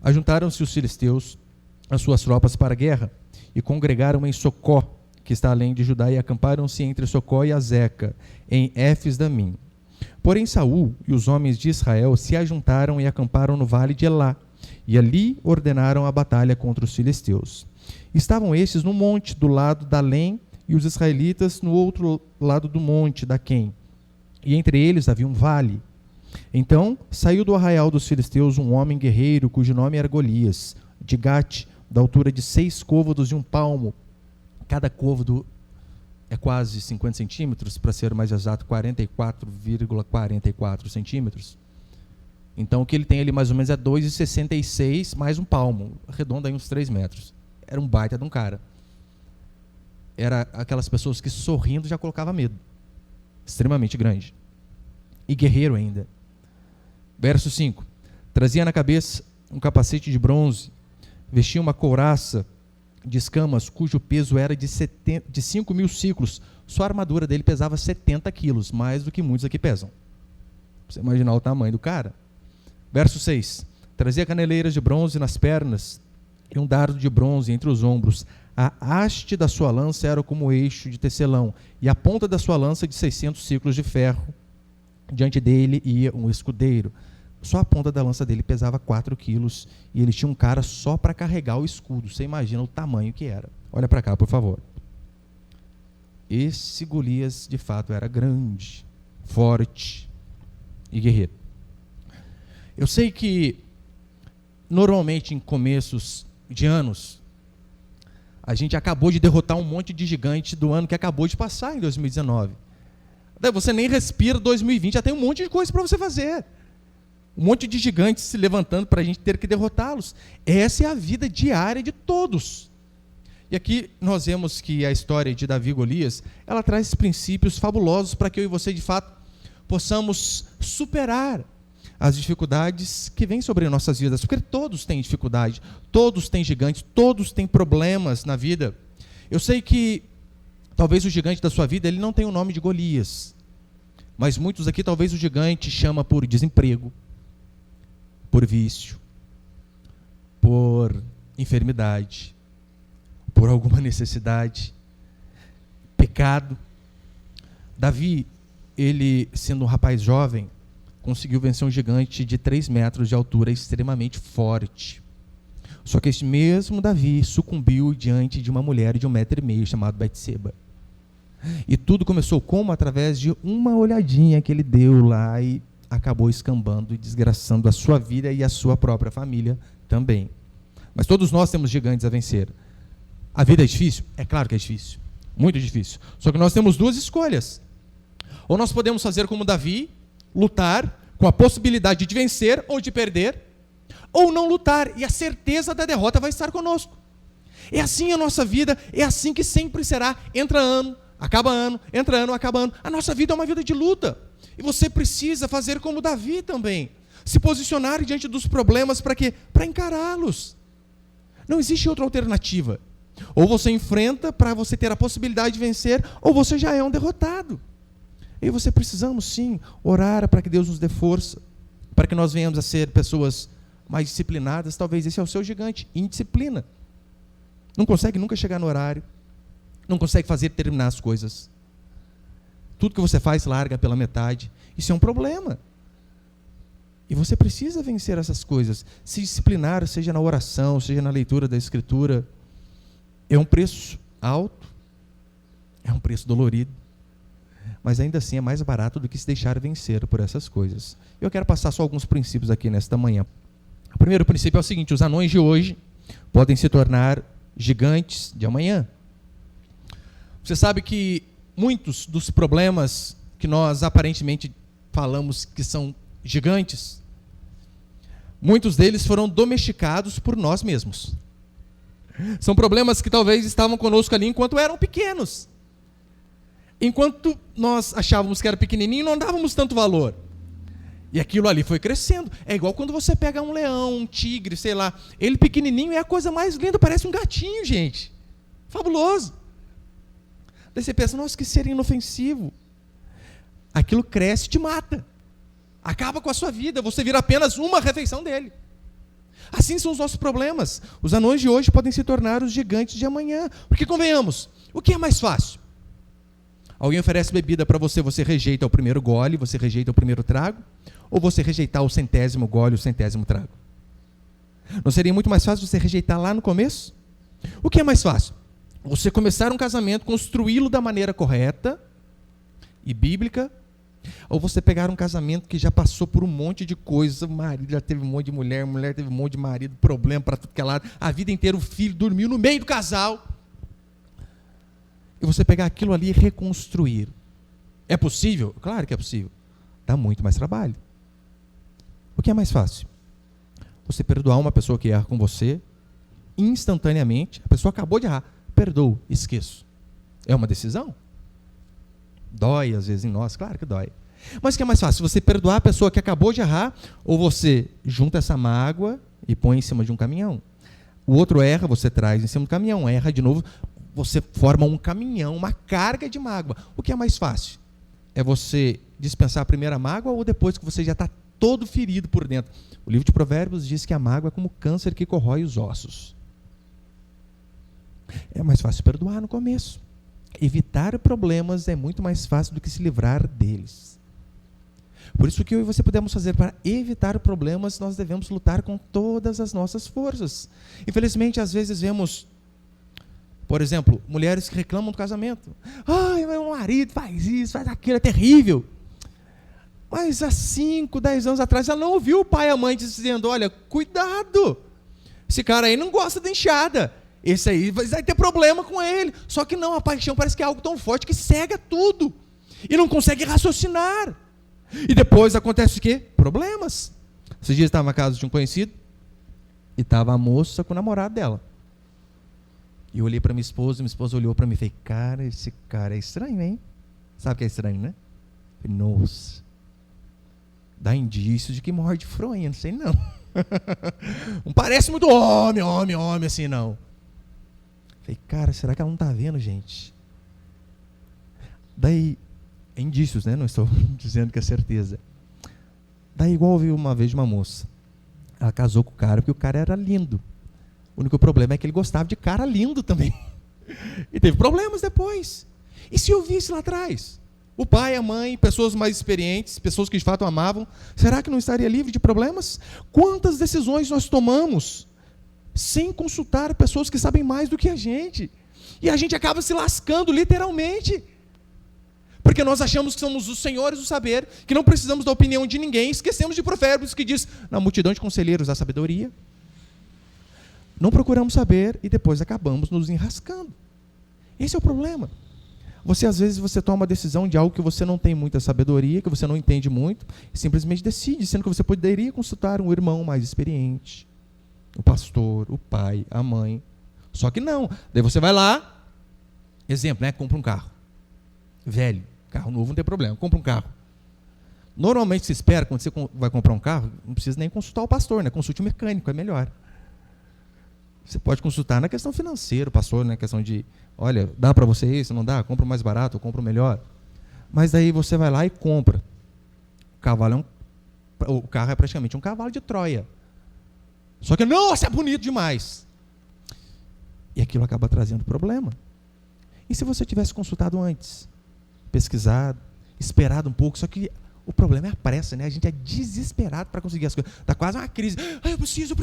Ajuntaram-se os filisteus as suas tropas para a guerra e congregaram em Socó, que está além de Judá, e acamparam-se entre Socó e Azeca, em Éfes-Damim. Porém Saul e os homens de Israel se ajuntaram e acamparam no vale de Elá, e ali ordenaram a batalha contra os filisteus. Estavam estes no monte do lado da Além, e os israelitas no outro lado do monte da Quém, e entre eles havia um vale. Então saiu do arraial dos filisteus um homem guerreiro, cujo nome era Golias, de Gate, da altura de 6 côvados e 1 palmo. Cada côvado é quase 50 centímetros, para ser mais exato, 44,44 centímetros. Então o que ele tem ali mais ou menos é 2,66 mais 1 palmo, arredonda aí uns 3 metros. Era um baita de um cara. Era aquelas pessoas que sorrindo já colocava medo. Extremamente grande. E guerreiro ainda. Verso 5. Trazia na cabeça um capacete de bronze, vestia uma couraça de escamas, cujo peso era de 5.000 ciclos. Só a armadura dele pesava 70 quilos, mais do que muitos aqui pesam. Pra você imaginar o tamanho do cara. Verso 6. Trazia caneleiras de bronze nas pernas e um dardo de bronze entre os ombros. A haste da sua lança era como o eixo de tecelão, e a ponta da sua lança de 600 ciclos de ferro. Diante dele ia um escudeiro. Só a ponta da lança dele pesava 4 quilos, e ele tinha um cara só para carregar o escudo. Você imagina o tamanho que era. Olha para cá, por favor. Esse Golias, de fato, era grande, forte e guerreiro. Eu sei que, normalmente, em começos de anos, a gente acabou de derrotar um monte de gigante do ano que acabou de passar, em 2019. Daí você nem respira 2020, já tem um monte de coisa para você fazer. Um monte de gigantes se levantando para a gente ter que derrotá-los. Essa é a vida diária de todos. E aqui nós vemos que a história de Davi e Golias, ela traz princípios fabulosos para que eu e você, de fato, possamos superar as dificuldades que vêm sobre nossas vidas. Porque todos têm dificuldade, todos têm gigantes, todos têm problemas na vida. Eu sei que talvez o gigante da sua vida ele não tenha o nome de Golias, mas muitos aqui talvez o gigante chama por desemprego, por vício, por enfermidade, por alguma necessidade, pecado. Davi, ele sendo um rapaz jovem, conseguiu vencer um gigante de 3 metros de altura, extremamente forte. Só que esse mesmo Davi sucumbiu diante de uma mulher de 1,5 metro, chamada Betseba. E tudo começou como? Através de uma olhadinha que ele deu lá e acabou escambando e desgraçando a sua vida e a sua própria família também. Mas todos nós temos gigantes a vencer. A vida é difícil? É claro que é difícil. Muito difícil. Só que nós temos 2 escolhas. Ou nós podemos fazer como Davi, lutar com a possibilidade de vencer ou de perder, ou não lutar, e a certeza da derrota vai estar conosco. É assim a nossa vida, é assim que sempre será. Entra ano, acaba ano, entra ano, acaba ano. A nossa vida é uma vida de luta. E você precisa fazer como Davi também. Se posicionar diante dos problemas para quê? Para encará-los. Não existe outra alternativa. Ou você enfrenta para você ter a possibilidade de vencer, ou você já é um derrotado. E você precisamos sim orar para que Deus nos dê força, para que nós venhamos a ser pessoas mais disciplinadas. Talvez esse é o seu gigante, indisciplina. Não consegue nunca chegar no horário, não consegue terminar as coisas. Tudo que você faz larga pela metade. Isso é um problema. E você precisa vencer essas coisas. Se disciplinar, seja na oração, seja na leitura da Escritura. É um preço alto, é um preço dolorido, mas ainda assim é mais barato do que se deixar vencer por essas coisas. Eu quero passar só alguns princípios aqui nesta manhã. O primeiro princípio é o seguinte: os anões de hoje podem se tornar gigantes de amanhã. Você sabe que muitos dos problemas que nós aparentemente falamos que são gigantes, muitos deles foram domesticados por nós mesmos. São problemas que talvez estavam conosco ali enquanto eram pequenos. Enquanto nós achávamos que era pequenininho, não dávamos tanto valor. E aquilo ali foi crescendo. É igual quando você pega um leão, um tigre, sei lá. Ele pequenininho é a coisa mais linda, parece um gatinho, gente. Fabuloso. Daí você pensa, nossa, que ser inofensivo. Aquilo cresce e te mata. Acaba com a sua vida, você vira apenas uma refeição dele. Assim são os nossos problemas. Os anões de hoje podem se tornar os gigantes de amanhã. Porque, convenhamos, o que é mais fácil? Alguém oferece bebida para você, você rejeita o primeiro gole, você rejeita o primeiro trago? Ou você rejeitar o 100º gole, o 100º trago? Não seria muito mais fácil você rejeitar lá no começo? O que é mais fácil? Você começar um casamento, construí-lo da maneira correta e bíblica, ou você pegar um casamento que já passou por um monte de coisa, o marido já teve um monte de mulher, a mulher teve um monte de marido, problema para tudo que é lado, a vida inteira o filho dormiu no meio do casal, e você pegar aquilo ali e reconstruir. É possível? Claro que é possível. Dá muito mais trabalho. O que é mais fácil? Você perdoar uma pessoa que erra com você, instantaneamente, a pessoa acabou de errar, perdoo, esqueço. É uma decisão? Dói às vezes em nós, claro que dói. Mas o que é mais fácil? Você perdoar a pessoa que acabou de errar, ou você junta essa mágoa e põe em cima de um caminhão? O outro erra, você traz em cima do caminhão, erra de novo, você forma um caminhão, uma carga de mágoa. O que é mais fácil? É você dispensar a primeira mágoa ou depois que você já está todo ferido por dentro? O livro de Provérbios diz que a mágoa é como câncer que corrói os ossos. É mais fácil perdoar no começo. Evitar problemas é muito mais fácil do que se livrar deles. Por isso que eu e você podemos fazer para evitar problemas, nós devemos lutar com todas as nossas forças. Infelizmente, às vezes vemos, por exemplo, mulheres que reclamam do casamento. Ai, meu marido faz isso, faz aquilo, é terrível. Mas há 5, 10 anos atrás, ela não ouviu o pai e a mãe dizendo, olha, cuidado, esse cara aí não gosta de enxada. Esse aí vai ter problema com ele. Só que não, a paixão parece que é algo tão forte que cega tudo. E não consegue raciocinar. E depois acontece o quê? Problemas. Esses dias estava na casa de um conhecido e estava a moça com o namorado dela. E eu olhei para minha esposa olhou para mim e falei, cara, esse cara é estranho, hein? Sabe o que é estranho, né? Falei, nossa, dá indício de que morre de fronha, não sei não. Não parece muito homem assim, não. Falei, cara, será que ela não está vendo, gente? Daí, indícios, né? Não estou dizendo que é certeza. Daí, igual eu vi uma vez de uma moça. Ela casou com o cara porque o cara era lindo. O único problema é que ele gostava de cara lindo também. E teve problemas depois. E se eu visse lá atrás? O pai, a mãe, pessoas mais experientes, pessoas que de fato amavam, será que não estaria livre de problemas? Quantas decisões nós tomamos sem consultar pessoas que sabem mais do que a gente? E a gente acaba se lascando, literalmente. Porque nós achamos que somos os senhores do saber, que não precisamos da opinião de ninguém, esquecemos de Provérbios que diz, na multidão de conselheiros há sabedoria. Não procuramos saber e depois acabamos nos enrascando. Esse é o problema. Às vezes, você toma uma decisão de algo que você não tem muita sabedoria, que você não entende muito, e simplesmente decide, sendo que você poderia consultar um irmão mais experiente, o pastor, o pai, a mãe. Só que não. Daí você vai lá, exemplo, né? Compra um carro. Velho, carro novo não tem problema, compra um carro. Normalmente se espera, quando você vai comprar um carro, não precisa nem consultar o pastor, né? Consulte o mecânico, é melhor. Você pode consultar na questão financeira, o pastor, na questão de, olha, dá para você isso, não dá? Compra o mais barato, ou compra o melhor. Mas daí você vai lá e compra. O carro é praticamente um cavalo de Troia. Só que, nossa, é bonito demais. E aquilo acaba trazendo problema. E se você tivesse consultado antes? Pesquisado, esperado um pouco, só que o problema é a pressa, né? A gente é desesperado para conseguir as coisas. Dá quase uma crise. Eu preciso.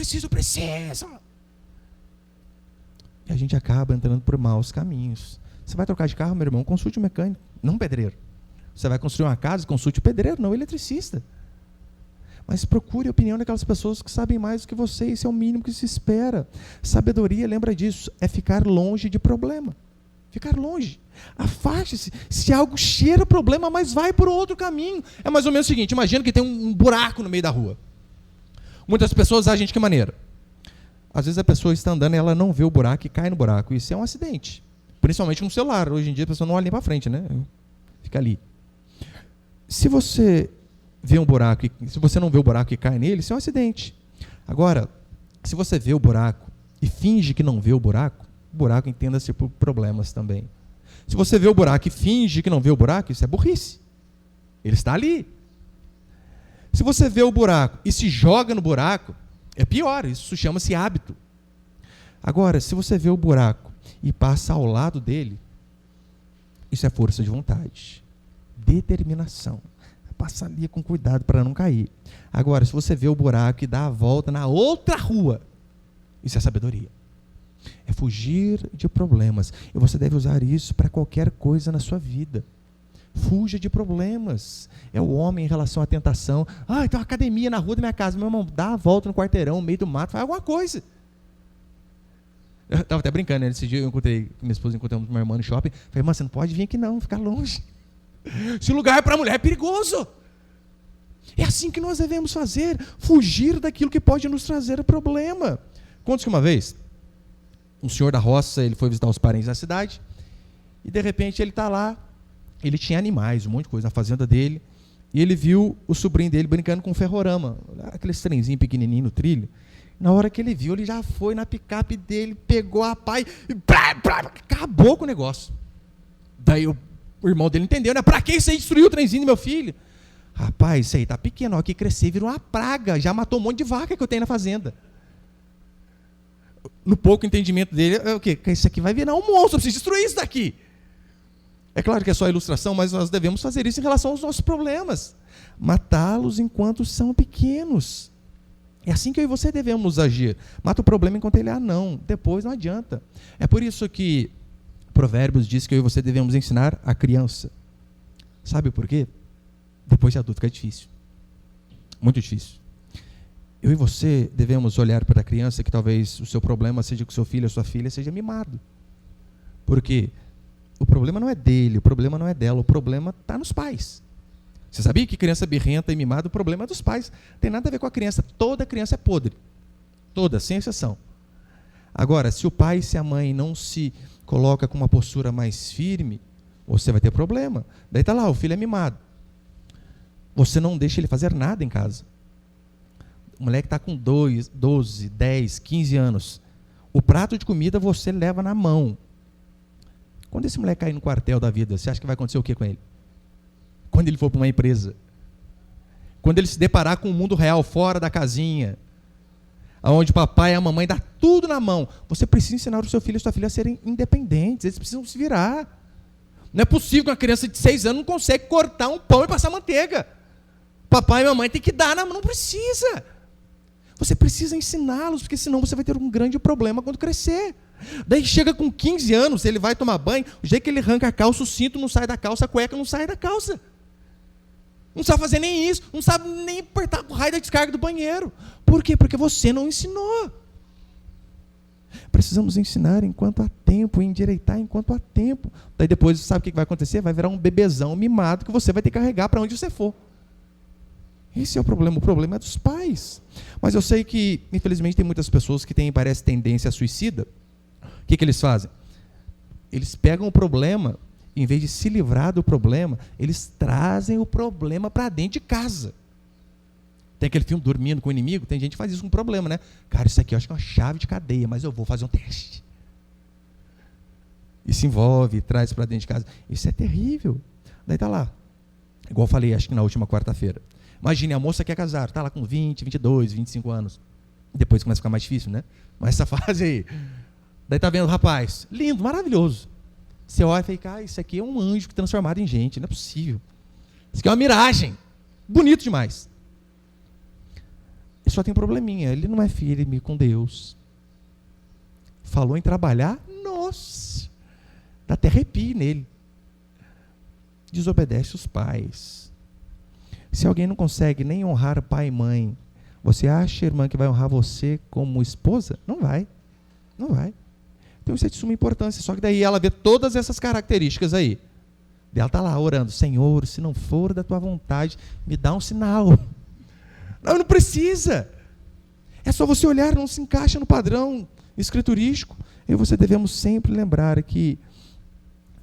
E a gente acaba entrando por maus caminhos. Você vai trocar de carro, meu irmão, consulte o mecânico, não o pedreiro. Você vai construir uma casa, consulte o pedreiro, não o eletricista. Mas procure a opinião daquelas pessoas que sabem mais do que você, isso é o mínimo que se espera. Sabedoria, lembra disso, é ficar longe de problema. Ficar longe. Afaste-se. Se algo cheira problema, mas vai por outro caminho. É mais ou menos o seguinte, imagina que tem um buraco no meio da rua. Muitas pessoas agem de que maneira? Às vezes a pessoa está andando e ela não vê o buraco e cai no buraco. Isso é um acidente. Principalmente no celular. Hoje em dia a pessoa não olha nem para frente, né? Fica ali. Se você vê um buraco, se você não vê o buraco e cai nele, isso é um acidente. Agora, se você vê o buraco e finge que não vê o buraco entenda-se por problemas também. Se você vê o buraco e finge que não vê o buraco, isso é burrice. Ele está ali. Se você vê o buraco e se joga no buraco, É pior, isso chama-se hábito. Agora, se você vê o buraco e passa ao lado dele, isso é força de vontade, determinação. Passa ali com cuidado para não cair. Agora, se você vê o buraco e dá a volta na outra rua, isso é sabedoria. É fugir de problemas. E você deve usar isso para qualquer coisa na sua vida. Fuja de problemas. É o homem em relação à tentação. Ah, tem uma academia na rua da minha casa. Meu irmão, dá a volta no quarteirão, no meio do mato, faz alguma coisa. Eu estava até brincando, né? Esse dia eu encontrei, minha esposa encontramos uma irmã no shopping. Falei, irmã, você não pode vir aqui não, ficar longe. Se o lugar é para mulher, é perigoso. É assim que nós devemos fazer, fugir daquilo que pode nos trazer problema. Conta que uma vez, um senhor da roça, ele foi visitar os parentes na cidade, e de repente ele está lá, ele tinha animais, um monte de coisa na fazenda dele, e ele viu o sobrinho dele brincando com um ferrorama, aqueles trenzinhos pequenininho no trilho. Na hora que ele viu, ele já foi na picape dele, pegou a pá e acabou com o negócio. Daí o irmão dele entendeu, né? Pra que isso aí destruiu o trenzinho do meu filho? Rapaz, isso aí tá pequeno, ó, que crescer virou uma praga, já matou um monte de vaca que eu tenho na fazenda. No pouco entendimento dele, é o quê? Isso aqui vai virar um monstro, eu preciso destruir isso daqui. É claro que é só ilustração, mas nós devemos fazer isso em relação aos nossos problemas. Matá-los enquanto são pequenos. É assim que eu e você devemos agir. Mata o problema enquanto ele é anão, depois não adianta. É por isso que Provérbios diz que eu e você devemos ensinar a criança. Sabe por quê? Depois de adulto fica difícil. Muito difícil. Eu e você devemos olhar para a criança que talvez o seu problema seja que o seu filho ou sua filha seja mimado. Porque o problema não é dele, o problema não é dela, o problema está nos pais. Você sabia que criança birrenta e mimada, o problema é dos pais. Não tem nada a ver com a criança. Toda criança é podre. Toda, sem exceção. Agora, se o pai e se a mãe não se coloca com uma postura mais firme, você vai ter problema. Daí está lá, o filho é mimado. Você não deixa ele fazer nada em casa. O moleque está com 12, 10, 15 anos. O prato de comida você leva na mão. Quando esse moleque cair no quartel da vida, você acha que vai acontecer o que com ele? Quando ele for para uma empresa? Quando ele se deparar com o mundo real, fora da casinha, onde o papai e a mamãe dão tudo na mão, você precisa ensinar o seu filho e a sua filha a serem independentes, eles precisam se virar. Não é possível que uma criança de 6 anos não consegue cortar um pão e passar manteiga. Papai e mamãe tem que dar na mão, não precisa. Você precisa ensiná-los, porque senão você vai ter um grande problema quando crescer. Daí chega com 15 anos, ele vai tomar banho, o jeito que ele arranca a calça, o cinto não sai da calça, a cueca não sai da calça. Não sabe fazer nem isso, não sabe nem apertar o raio da descarga do banheiro. Por quê? Porque você não ensinou. Precisamos ensinar enquanto há tempo, endireitar enquanto há tempo. Daí depois, sabe o que vai acontecer? Vai virar um bebezão mimado que você vai ter que carregar para onde você for. Esse é o problema é dos pais. Mas eu sei que, infelizmente, tem muitas pessoas que têm, parece, tendência a suicida. O que eles fazem? Eles pegam o problema, em vez de se livrar do problema, eles trazem o problema para dentro de casa. Tem aquele filme Dormindo com o Inimigo, tem gente que faz isso com problema, né? Cara, isso aqui eu acho que é uma chave de cadeia, mas eu vou fazer um teste. E se envolve, traz para dentro de casa. Isso é terrível. Daí está lá, igual eu falei, acho que na última quarta-feira. Imagine, a moça quer casar, está lá com 20, 22, 25 anos. Depois começa a ficar mais difícil, né? Mas essa fase aí. Daí está vendo o rapaz, lindo, maravilhoso. Você olha e fala, isso aqui é um anjo transformado em gente, não é possível. Isso aqui é uma miragem. Bonito demais. Ele só tem um probleminha, ele não é firme com Deus. Falou em trabalhar, nossa, dá até arrepio nele. Desobedece os pais. Se alguém não consegue nem honrar pai e mãe, você acha, irmã, que vai honrar você como esposa? Não vai. Não vai. Então isso é de suma importância. Só que daí ela vê todas essas características aí. Ela está lá orando, Senhor, se não for da tua vontade, me dá um sinal. Não precisa. É só você olhar, não se encaixa no padrão escriturístico. E você devemos sempre lembrar que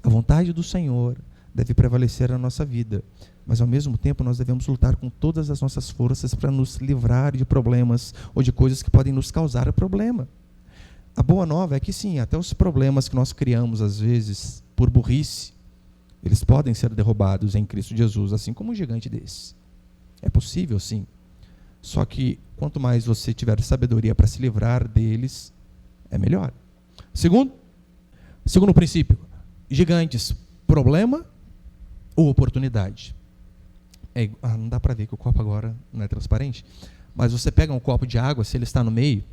a vontade do Senhor deve prevalecer na nossa vida. Mas, ao mesmo tempo, nós devemos lutar com todas as nossas forças para nos livrar de problemas ou de coisas que podem nos causar problema. A boa nova é que, sim, até os problemas que nós criamos, às vezes, por burrice, eles podem ser derrubados em Cristo Jesus, assim como um gigante desse. É possível, sim. Só que quanto mais você tiver sabedoria para se livrar deles, é melhor. Segundo princípio, gigantes, problema ou oportunidade? Não dá para ver que o copo agora não é transparente, mas você pega um copo de água, se ele está no meio,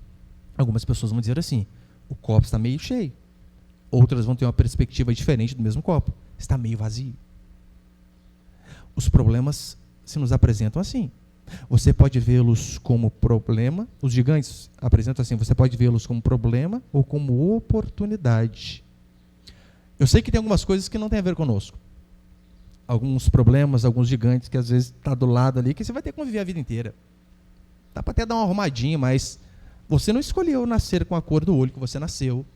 algumas pessoas vão dizer assim, o copo está meio cheio. Outras vão ter uma perspectiva diferente do mesmo copo, está meio vazio. Os problemas se nos apresentam assim. Você pode vê-los como problema, os gigantes apresentam assim, você pode vê-los como problema ou como oportunidade. Eu sei que tem algumas coisas que não tem a ver conosco. Alguns problemas, alguns gigantes que às vezes está do lado ali, que você vai ter que conviver a vida inteira. Dá para até dar uma arrumadinha, mas você não escolheu nascer com a cor do olho que você nasceu,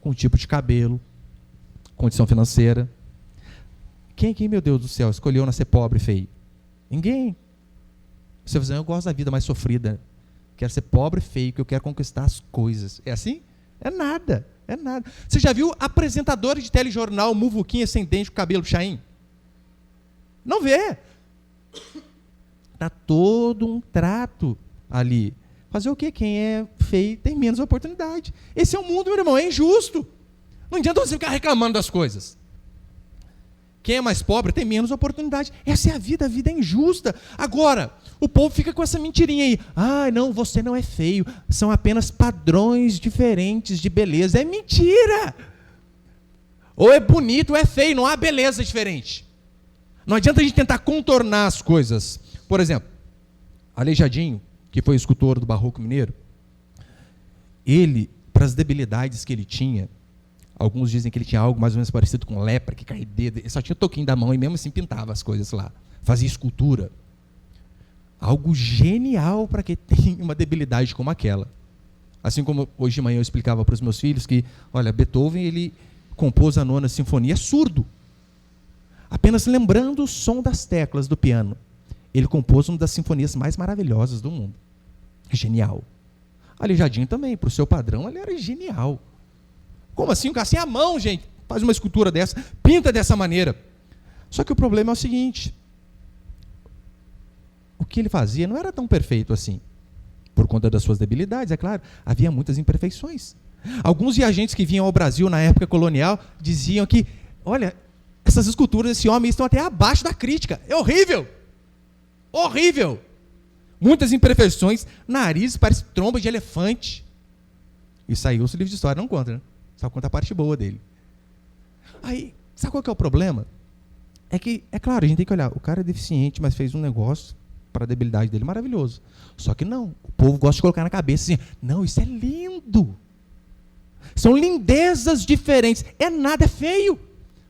com o tipo de cabelo, condição financeira. Quem aqui, meu Deus do céu, escolheu nascer pobre e feio? Ninguém. Você vai dizer, eu gosto da vida mais sofrida. Quero ser pobre e feio, que eu quero conquistar as coisas. É assim? É nada. É nada. Você já viu apresentadores de telejornal, muvuquinha sem dente, com cabelo chain? Não vê. Está todo um trato ali. Fazer o quê? Quem é feio tem menos oportunidade. Esse é o mundo, meu irmão, é injusto. Não adianta você ficar reclamando das coisas. Quem é mais pobre tem menos oportunidade. Essa é a vida é injusta. Agora, o povo fica com essa mentirinha aí. Não, você não é feio. São apenas padrões diferentes de beleza. É mentira. Ou é bonito ou é feio, não há beleza diferente. Não adianta a gente tentar contornar as coisas. Por exemplo, Aleijadinho, que foi escultor do Barroco Mineiro, ele, para as debilidades que ele tinha, alguns dizem que ele tinha algo mais ou menos parecido com lepra, que caía dedo, ele só tinha o toquinho da mão e mesmo assim pintava as coisas lá, fazia escultura. Algo genial para quem tem uma debilidade como aquela. Assim como hoje de manhã eu explicava para os meus filhos que, olha, Beethoven, ele compôs a 9ª Sinfonia surdo. Apenas lembrando o som das teclas do piano. Ele compôs uma das sinfonias mais maravilhosas do mundo. Genial. Aleijadinho também, para o seu padrão, ele era genial. Como assim? O cara assim, a mão, gente, faz uma escultura dessa, pinta dessa maneira. Só que o problema é o seguinte, o que ele fazia não era tão perfeito assim. Por conta das suas debilidades, é claro, havia muitas imperfeições. Alguns viajantes que vinham ao Brasil na época colonial diziam que, olha, essas esculturas desse homem estão até abaixo da crítica. É horrível. Horrível. Muitas imperfeições, nariz parece tromba de elefante. Isso aí os livros de história não contam, né? Só conta a parte boa dele. Aí, sabe qual que é o problema? É que, é claro, a gente tem que olhar, o cara é deficiente, mas fez um negócio para a debilidade dele maravilhoso. Só que não, o povo gosta de colocar na cabeça assim, não, isso é lindo. São lindezas diferentes. É nada, é feio.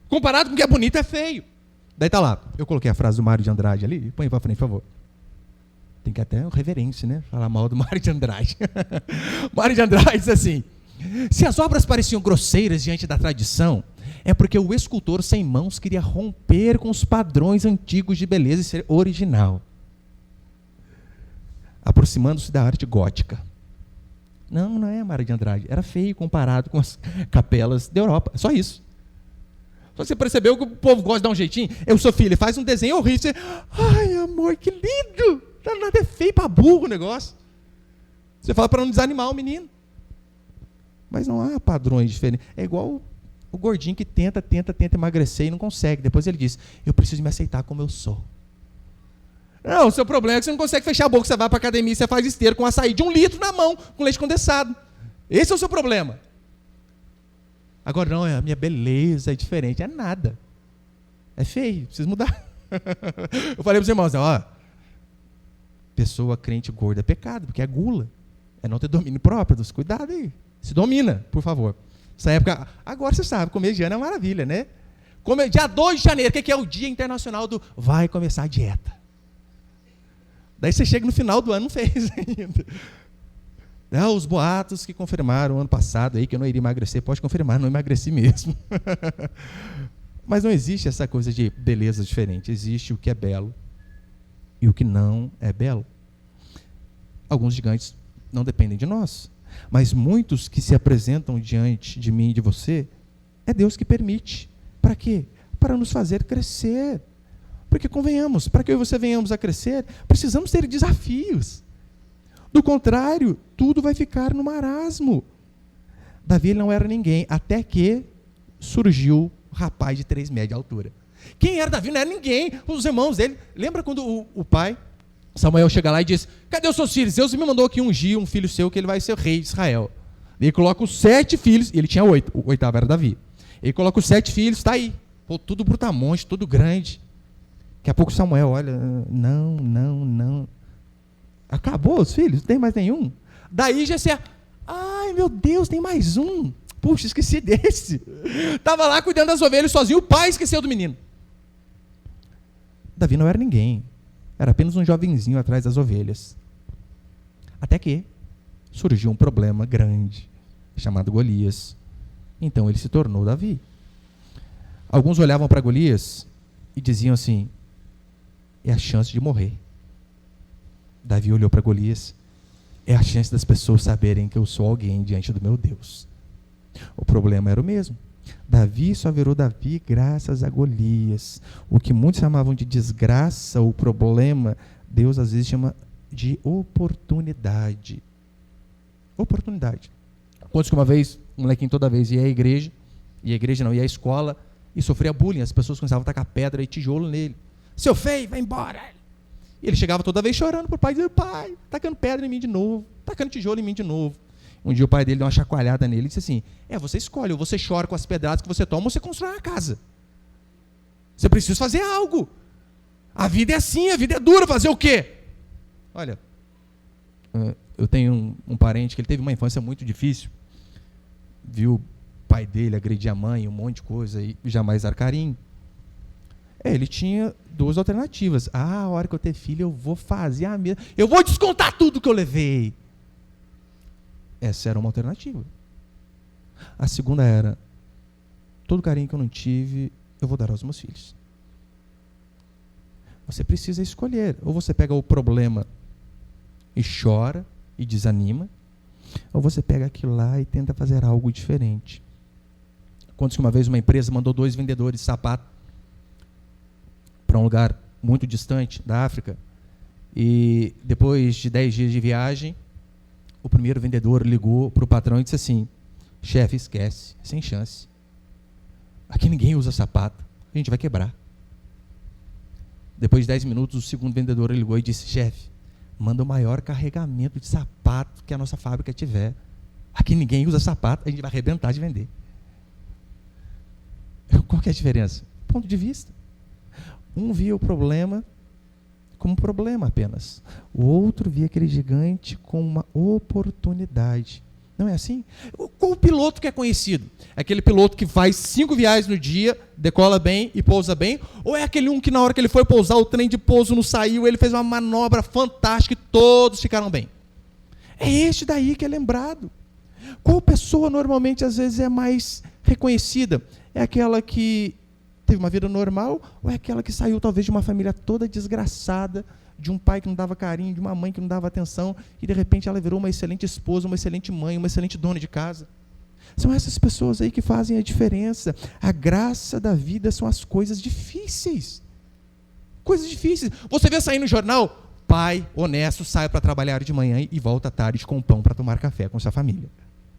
Comparado com o que é bonito, é feio. Daí tá lá, eu coloquei a frase do Mário de Andrade ali, põe para frente, por favor. Tem que até reverência, né? Falar mal do Mário de Andrade. Mário de Andrade diz assim, se as obras pareciam grosseiras diante da tradição, é porque o escultor sem mãos queria romper com os padrões antigos de beleza e ser original, aproximando-se da arte gótica. Não é Mário de Andrade, era feio comparado com as capelas da Europa, só isso. Só você percebeu que o povo gosta de dar um jeitinho? Eu sou filho, faz um desenho horrível, você, ai amor, que lindo, nada é feio para burro o negócio. Você fala para não desanimar o menino. Mas não há padrões diferentes. É igual o gordinho que tenta emagrecer e não consegue. Depois ele diz, eu preciso me aceitar como eu sou. Não, o seu problema é que você não consegue fechar a boca. Você vai para a academia e você faz esteira com açaí de 1 litro na mão, com leite condensado. Esse é o seu problema. Agora não, a minha beleza é diferente. É nada. É feio, precisa mudar. Eu falei para os irmãos, ó, pessoa crente gorda é pecado, porque é gula. É não ter domínio próprio. Cuidado aí. Se domina, por favor. Essa época, agora você sabe, começo de ano é uma maravilha, né? Dia 2 de janeiro, o que é o Dia Internacional do vai começar a dieta? Daí você chega no final do ano, não fez ainda. Os boatos que confirmaram ano passado aí que eu não iria emagrecer, pode confirmar, não emagreci mesmo. Mas não existe essa coisa de beleza diferente. Existe o que é belo e o que não é belo. Alguns gigantes não dependem de nós. Mas muitos que se apresentam diante de mim e de você, é Deus que permite. Para quê? Para nos fazer crescer. Porque convenhamos, para que eu e você venhamos a crescer, precisamos ter desafios. Do contrário, tudo vai ficar no marasmo. Davi não era ninguém, até que surgiu um rapaz de 3 metros de altura. Quem era Davi? Não era ninguém. Os irmãos dele. Lembra quando o pai, Samuel, chega lá e diz: cadê os seus filhos? Deus me mandou aqui ungir um filho seu que ele vai ser rei de Israel. Ele coloca os 7 filhos, e ele tinha 8, o 8º era Davi. Ele coloca os 7 filhos, está aí. Pô, tudo brutamonte, tudo grande. Daqui a pouco Samuel olha: não. Acabou os filhos? Não tem mais nenhum? Daí Jessé: ai meu Deus, tem mais um. Puxa, esqueci desse. Estava lá cuidando das ovelhas sozinho, o pai esqueceu do menino. Davi não era ninguém. Era apenas um jovenzinho atrás das ovelhas. Até que surgiu um problema grande, chamado Golias. Então ele se tornou Davi. Alguns olhavam para Golias e diziam assim: é a chance de morrer. Davi olhou para Golias: é a chance das pessoas saberem que eu sou alguém diante do meu Deus. O problema era o mesmo. Davi só virou Davi graças a Golias. O que muitos chamavam de desgraça, o problema, Deus às vezes chama de oportunidade. Oportunidade. Quantos que uma vez, um molequinho toda vez ia à igreja, ia à escola e sofria bullying, as pessoas começavam a tacar pedra e tijolo nele. Seu feio, vai embora. E ele chegava toda vez chorando para o pai, dizendo: pai, tacando pedra em mim de novo, tacando tijolo em mim de novo. Um dia o pai dele deu uma chacoalhada nele e disse assim: você escolhe, ou você chora com as pedradas que você toma, ou você constrói uma casa. Você precisa fazer algo. A vida é assim, a vida é dura, fazer o quê? Olha, eu tenho um parente que ele teve uma infância muito difícil, viu o pai dele agredir a mãe, um monte de coisa, e jamais dar carinho. Ele tinha 2 alternativas. A hora que eu ter filho, eu vou fazer a mesma. Eu vou descontar tudo que eu levei. Essa era uma alternativa. A segunda era: todo carinho que eu não tive, eu vou dar aos meus filhos. Você precisa escolher. Ou você pega o problema e chora e desanima, ou você pega aquilo lá e tenta fazer algo diferente. Quantos que uma vez uma empresa mandou 2 vendedores de sapato para um lugar muito distante da África, e depois de 10 dias de viagem, o primeiro vendedor ligou para o patrão e disse assim: chefe, esquece, sem chance. Aqui ninguém usa sapato, a gente vai quebrar. Depois de 10 minutos, o segundo vendedor ligou e disse: chefe, manda o maior carregamento de sapato que a nossa fábrica tiver. Aqui ninguém usa sapato, a gente vai arrebentar de vender. Qual que é a diferença? Ponto de vista. Um via o problema como problema apenas. O outro via aquele gigante como uma oportunidade. Não é assim? Qual o piloto que é conhecido? É aquele piloto que faz 5 viagens no dia, decola bem e pousa bem? Ou é aquele um que na hora que ele foi pousar, o trem de pouso não saiu, ele fez uma manobra fantástica e todos ficaram bem? É este daí que é lembrado. Qual pessoa normalmente às vezes é mais reconhecida? É aquela que teve uma vida normal, ou é aquela que saiu talvez de uma família toda desgraçada, de um pai que não dava carinho, de uma mãe que não dava atenção, e de repente ela virou uma excelente esposa, uma excelente mãe, uma excelente dona de casa? São essas pessoas aí que fazem a diferença. A graça da vida são as coisas difíceis. Coisas difíceis. Você vê sair no jornal: pai honesto sai para trabalhar de manhã e volta à tarde com pão para tomar café com sua família.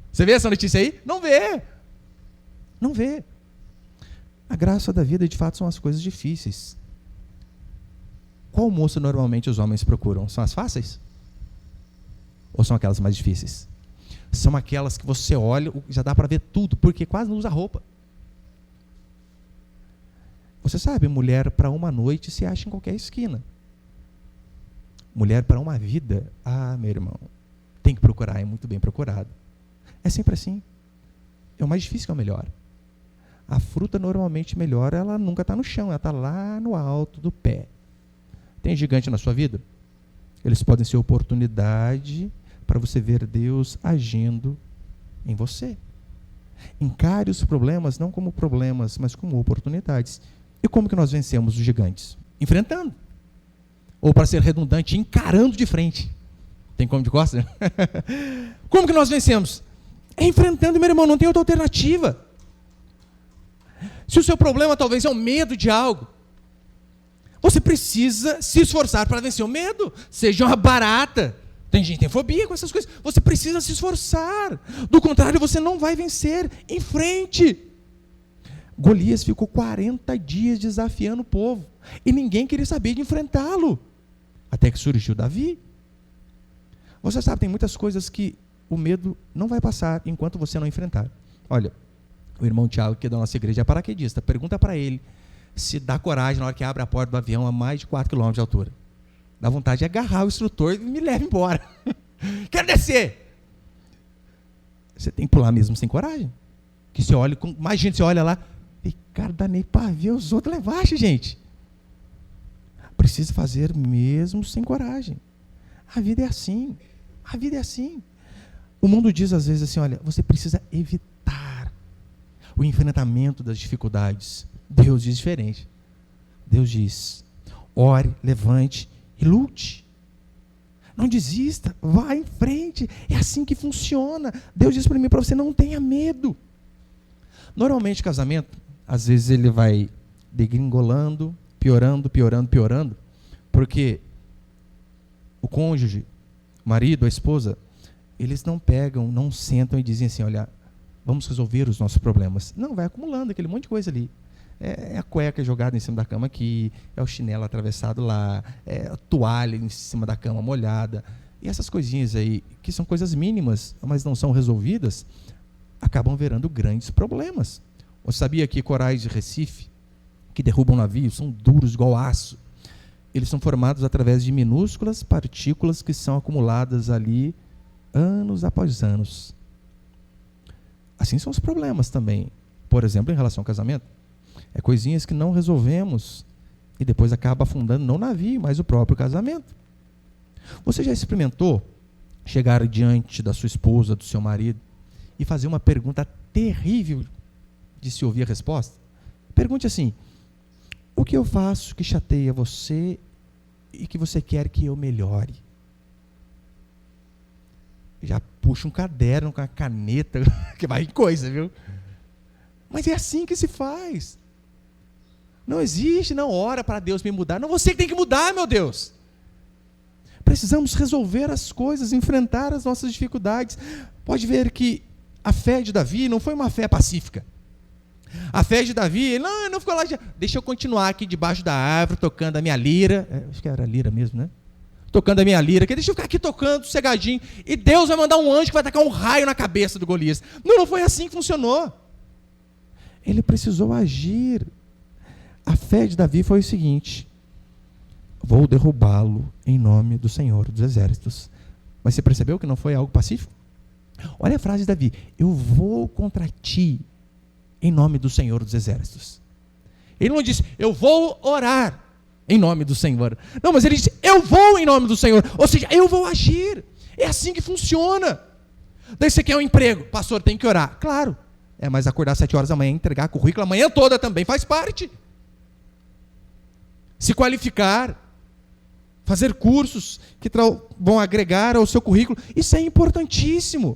Você vê essa notícia aí? Não vê. Não vê. A graça da vida, de fato, são as coisas difíceis. Qual moço normalmente os homens procuram? São as fáceis? Ou são aquelas mais difíceis? São aquelas que você olha, já dá para ver tudo, porque quase não usa roupa. Você sabe, mulher para uma noite se acha em qualquer esquina. Mulher para uma vida, meu irmão, tem que procurar, é muito bem procurado. É sempre assim. É o mais difícil que é o melhor. A fruta normalmente melhor, ela nunca está no chão, ela está lá no alto do pé. Tem gigante na sua vida? Eles podem ser oportunidade para você ver Deus agindo em você. Encare os problemas não como problemas, mas como oportunidades. E como que nós vencemos os gigantes? Enfrentando. Ou, para ser redundante, encarando de frente. Tem como de costas? Como que nós vencemos? É enfrentando, meu irmão, não tem outra alternativa. Se o seu problema talvez é o medo de algo, você precisa se esforçar para vencer o medo. Seja uma barata, Tem gente que tem fobia com essas coisas. Você precisa se esforçar. Do contrário, você não vai vencer. Em frente. Golias ficou 40 dias desafiando o povo. E ninguém queria saber de enfrentá-lo. Até que surgiu Davi. Você sabe, tem muitas coisas que o medo não vai passar enquanto você não enfrentar. Olha, o irmão Tiago, que é da nossa igreja, é paraquedista. Pergunta para ele se dá coragem na hora que abre a porta do avião a mais de 4 km de altura. Dá vontade de agarrar o instrutor e me leva embora. Quero descer. Você tem que pular mesmo sem coragem. Que você olha, imagina, você olha lá, e cara, dá nem para ver os outros lá embaixo, gente. Precisa fazer mesmo sem coragem. A vida é assim. A vida é assim. O mundo diz às vezes assim, olha, você precisa evitar o enfrentamento das dificuldades. Deus diz diferente. Deus diz, ore, levante e lute. Não desista, vá em frente. É assim que funciona. Deus diz para mim, para você, não tenha medo. Normalmente, casamento, às vezes ele vai degringolando, piorando, porque o cônjuge, o marido, a esposa, eles não pegam, não sentam e dizem assim, olha, vamos resolver os nossos problemas. Não, vai acumulando aquele monte de coisa ali. É a cueca jogada em cima da cama aqui, é o chinelo atravessado lá, é a toalha em cima da cama molhada. E essas coisinhas aí, que são coisas mínimas, mas não são resolvidas, acabam virando grandes problemas. Você sabia que corais de Recife, que derrubam navios, são duros igual aço? Eles são formados através de minúsculas partículas que são acumuladas ali anos após anos. Assim são os problemas também. Por exemplo, em relação ao casamento. É coisinhas que não resolvemos e depois acaba afundando não o navio, mas o próprio casamento. Você já experimentou chegar diante da sua esposa, do seu marido e fazer uma pergunta terrível de se ouvir a resposta? Pergunte assim, o que eu faço que chateia você e que você quer que eu melhore? Já puxa um caderno com a caneta, que vai em coisa, viu? Mas é assim que se faz. Não existe, não ora para Deus me mudar. Não, você que tem que mudar, meu Deus. Precisamos resolver as coisas, enfrentar as nossas dificuldades. Pode ver que a fé de Davi não foi uma fé pacífica. A fé de Davi, ele não ficou lá, deixa eu continuar aqui debaixo da árvore, tocando a minha lira. Acho que era a lira mesmo, né? Tocando a minha lira, deixa eu ficar aqui tocando, sossegadinho, e Deus vai mandar um anjo que vai tacar um raio na cabeça do Golias. Não foi assim que funcionou. Ele precisou agir. A fé de Davi foi o seguinte, vou derrubá-lo em nome do Senhor dos Exércitos. Mas você percebeu que não foi algo pacífico? Olha a frase de Davi, eu vou contra ti em nome do Senhor dos Exércitos. Ele não disse, eu vou orar em nome do Senhor. Não, mas ele disse, eu vou em nome do Senhor. Ou seja, eu vou agir. É assim que funciona. Daí você quer um emprego. Pastor, tem que orar. Claro. Mas acordar às 7 horas da manhã, entregar currículo a manhã toda também faz parte. Se qualificar, fazer cursos que vão agregar ao seu currículo, isso é importantíssimo.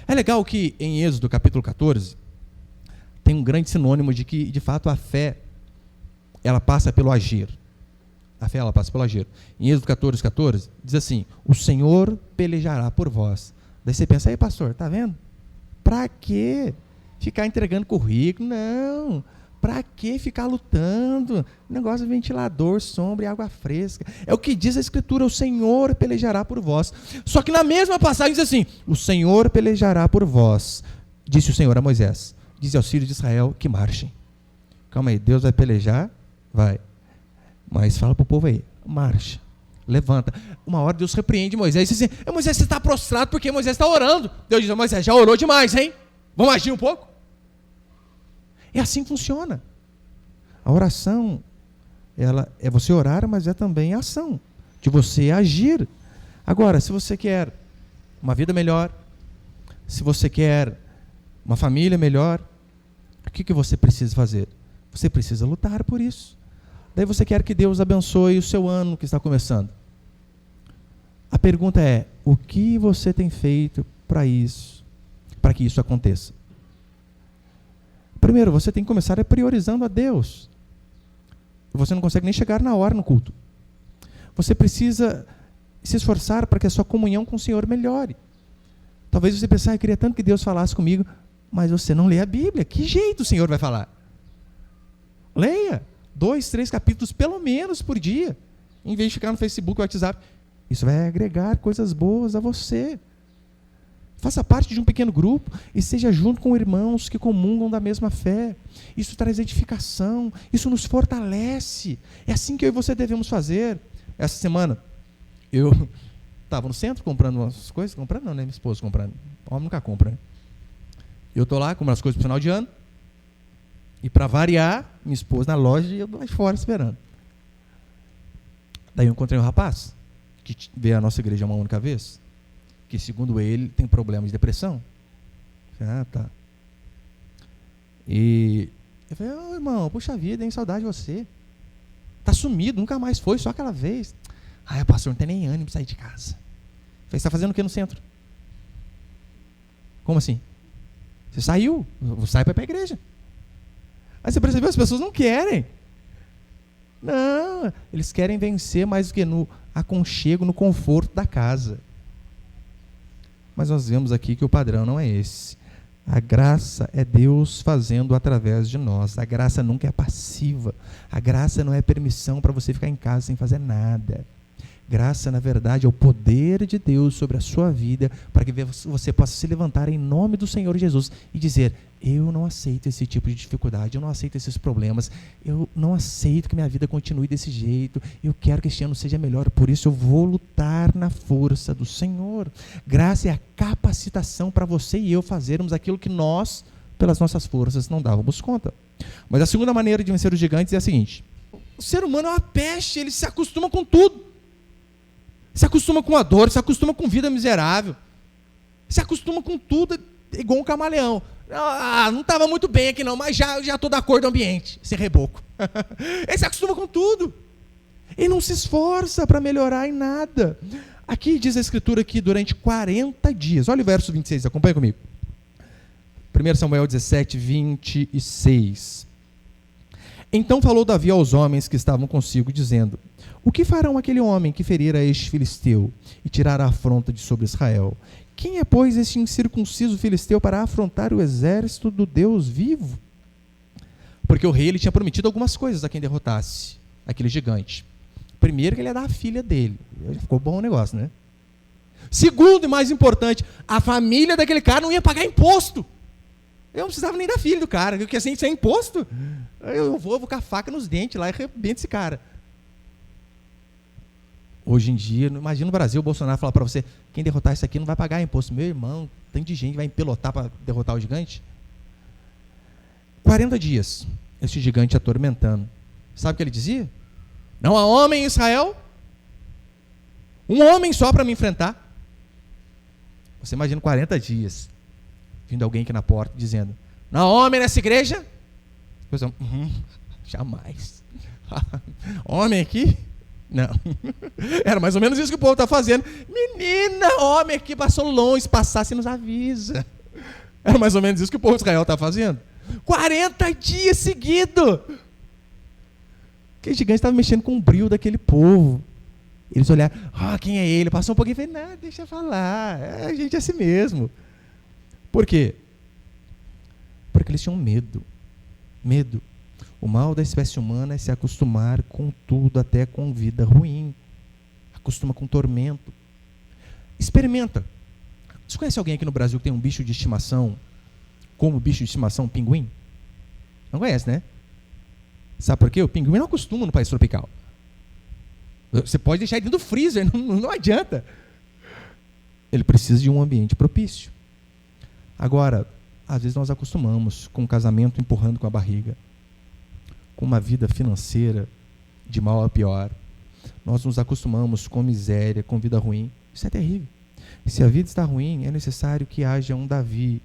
É legal que em Êxodo capítulo 14, tem um grande sinônimo de que, de fato, a fé, ela passa pelo agir. A fé, ela passa pelo agir. Em Êxodo 14, diz assim, o Senhor pelejará por vós. Daí você pensa, aí pastor, tá vendo? Para quê ficar entregando currículo? Não. Para que ficar lutando? Negócio de ventilador, sombra e água fresca. É o que diz a Escritura, o Senhor pelejará por vós. Só que na mesma passagem diz assim, o Senhor pelejará por vós, disse o Senhor a Moisés. Diz aos filhos de Israel que marchem. Calma aí, Deus vai pelejar? Vai. Mas fala para o povo aí, marcha, levanta. Uma hora Deus repreende Moisés e diz assim, Moisés, você está prostrado porque Moisés está orando. Deus diz, Moisés, já orou demais, hein? Vamos agir um pouco? É assim que funciona. A oração, ela é você orar, mas é também a ação, de você agir. Agora, se você quer uma vida melhor, se você quer uma família melhor, o que você precisa fazer? Você precisa lutar por isso. Daí você quer que Deus abençoe o seu ano que está começando. A pergunta é, o que você tem feito para isso, para que isso aconteça? Primeiro, você tem que começar priorizando a Deus. Você não consegue nem chegar na hora no culto. Você precisa e se esforçar para que a sua comunhão com o Senhor melhore. Talvez você pense, eu queria tanto que Deus falasse comigo, mas você não lê a Bíblia. Que jeito o Senhor vai falar? Leia 2, 3 capítulos pelo menos por dia, em vez de ficar no Facebook, WhatsApp. Isso vai agregar coisas boas a você. Faça parte de um pequeno grupo e seja junto com irmãos que comungam da mesma fé. Isso traz edificação, isso nos fortalece. É assim que eu e você devemos fazer. Essa semana, eu estava no centro comprando umas coisas. Comprando não, né? Minha esposa comprando. O homem nunca compra, né? Eu estou lá comprando as coisas para o final de ano. E para variar, minha esposa na loja e eu lá fora esperando. Daí eu encontrei um rapaz que veio à nossa igreja uma única vez, que segundo ele tem problema de depressão. Tá. E eu falei, irmão, puxa vida, hein, saudade de você. Tá sumido, nunca mais foi, só aquela vez. Pastor, não tem nem ânimo de sair de casa. Eu falei, você está fazendo o que no centro? Como assim? Você saiu, sai para ir para a igreja. Aí você percebeu, as pessoas não querem. Não, eles querem vencer mais do que no aconchego, no conforto da casa. Mas nós vemos aqui que o padrão não é esse. A graça é Deus fazendo através de nós. A graça nunca é passiva. A graça não é permissão para você ficar em casa sem fazer nada. Graça, na verdade, é o poder de Deus sobre a sua vida para que você possa se levantar em nome do Senhor Jesus e dizer, eu não aceito esse tipo de dificuldade, eu não aceito esses problemas, eu não aceito que minha vida continue desse jeito, eu quero que este ano seja melhor, por isso eu vou lutar na força do Senhor. Graça é a capacitação para você e eu fazermos aquilo que nós, pelas nossas forças, não dávamos conta. Mas a segunda maneira de vencer os gigantes é a seguinte: o ser humano é uma peste, ele se acostuma com tudo. Se acostuma com a dor, se acostuma com vida miserável, se acostuma com tudo, igual um camaleão. Não estava muito bem aqui não, mas já estou da cor do ambiente, esse reboco. Ele se acostuma com tudo. Ele não se esforça para melhorar em nada. Aqui diz a Escritura que durante 40 dias, olha o verso 26, acompanha comigo. 1 Samuel 17, 26. Então falou Davi aos homens que estavam consigo, dizendo, o que farão aquele homem que ferir a este filisteu e tirar a afronta de sobre Israel? Quem é, pois, este incircunciso filisteu para afrontar o exército do Deus vivo? Porque o rei ele tinha prometido algumas coisas a quem derrotasse aquele gigante. Primeiro, que ele ia dar a filha dele. Ficou bom o negócio, né? Segundo e mais importante, a família daquele cara não ia pagar imposto. Eu não precisava nem da filha do cara, porque assim, sem imposto, eu vou com a faca nos dentes lá e arrebento esse cara. Hoje em dia, imagina no Brasil, o Bolsonaro falar para você, quem derrotar isso aqui não vai pagar imposto. Meu irmão, tem de gente que vai empelotar para derrotar o gigante. 40 dias, esse gigante atormentando. Sabe o que ele dizia? Não há homem em Israel, um homem só para me enfrentar. Você imagina 40 dias, vindo alguém aqui na porta dizendo, não há homem nessa igreja? Depois eu, jamais. Homem aqui? Não. Era mais ou menos isso que o povo está fazendo. Menina, homem aqui passou longe, se passasse nos avisa. Era mais ou menos isso que o povo de Israel está fazendo. 40 dias seguidos. Aquele gigante estava mexendo com o brio daquele povo. Eles olharam, quem é ele? Passou um pouquinho e falou, não, deixa eu falar. A gente é assim mesmo. Por quê? Porque eles tinham medo. Medo. O mal da espécie humana é se acostumar com tudo, até com vida ruim. Acostuma com tormento. Experimenta. Você conhece alguém aqui no Brasil que tem um bicho de estimação, como bicho de estimação, pinguim? Não conhece, né? Sabe por quê? O pinguim não acostuma no país tropical. Você pode deixar ele dentro do freezer, não adianta. Ele precisa de um ambiente propício. Agora, às vezes nós acostumamos com o casamento empurrando com a barriga, com uma vida financeira de mal a pior. Nós nos acostumamos com miséria, com vida ruim. Isso é terrível. Se a vida está ruim, é necessário que haja um Davi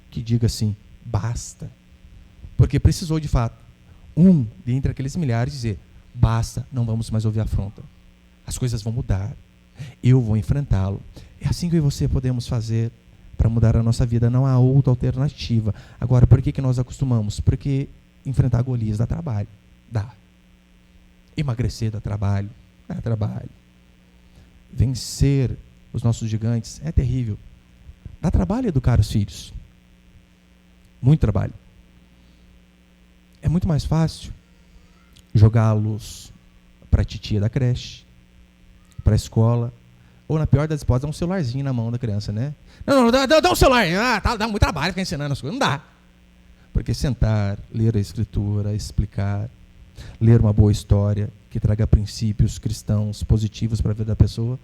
que diga assim, basta. Porque precisou de fato, dentre aqueles milhares, dizer, basta, não vamos mais ouvir afronta. As coisas vão mudar. Eu vou enfrentá-lo. É assim que eu e você podemos fazer para mudar a nossa vida. Não há outra alternativa. Agora, por que nós acostumamos? Porque enfrentar Golias dá trabalho. Dá. Emagrecer dá trabalho. Dá trabalho. vencer os nossos gigantes é terrível. Dá trabalho educar os filhos. Muito trabalho. É muito mais fácil jogá-los para a titia da creche, para a escola, ou na pior das hipóteses, dá um celularzinho na mão da criança, né? Não, dá um celular. Dá muito trabalho ficar ensinando as coisas. Não dá. Porque sentar, ler a escritura, explicar, ler uma boa história que traga princípios cristãos positivos para a vida da pessoa,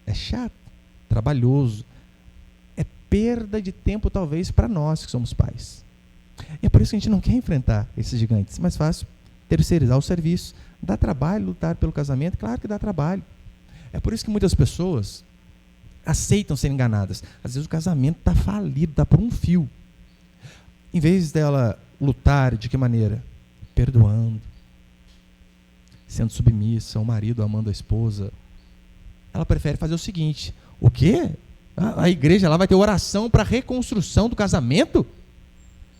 é chato, trabalhoso, é perda de tempo talvez para nós que somos pais. E é por isso que a gente não quer enfrentar esses gigantes. É mais fácil terceirizar o serviço. Dá trabalho lutar pelo casamento? Claro que dá trabalho. É por isso que muitas pessoas aceitam ser enganadas. Às vezes o casamento está falido, está por um fio. Em vez dela lutar, de que maneira? Perdoando, sendo submissa, o marido amando a esposa. Ela prefere fazer o seguinte: o quê? A igreja lá vai ter oração para a reconstrução do casamento?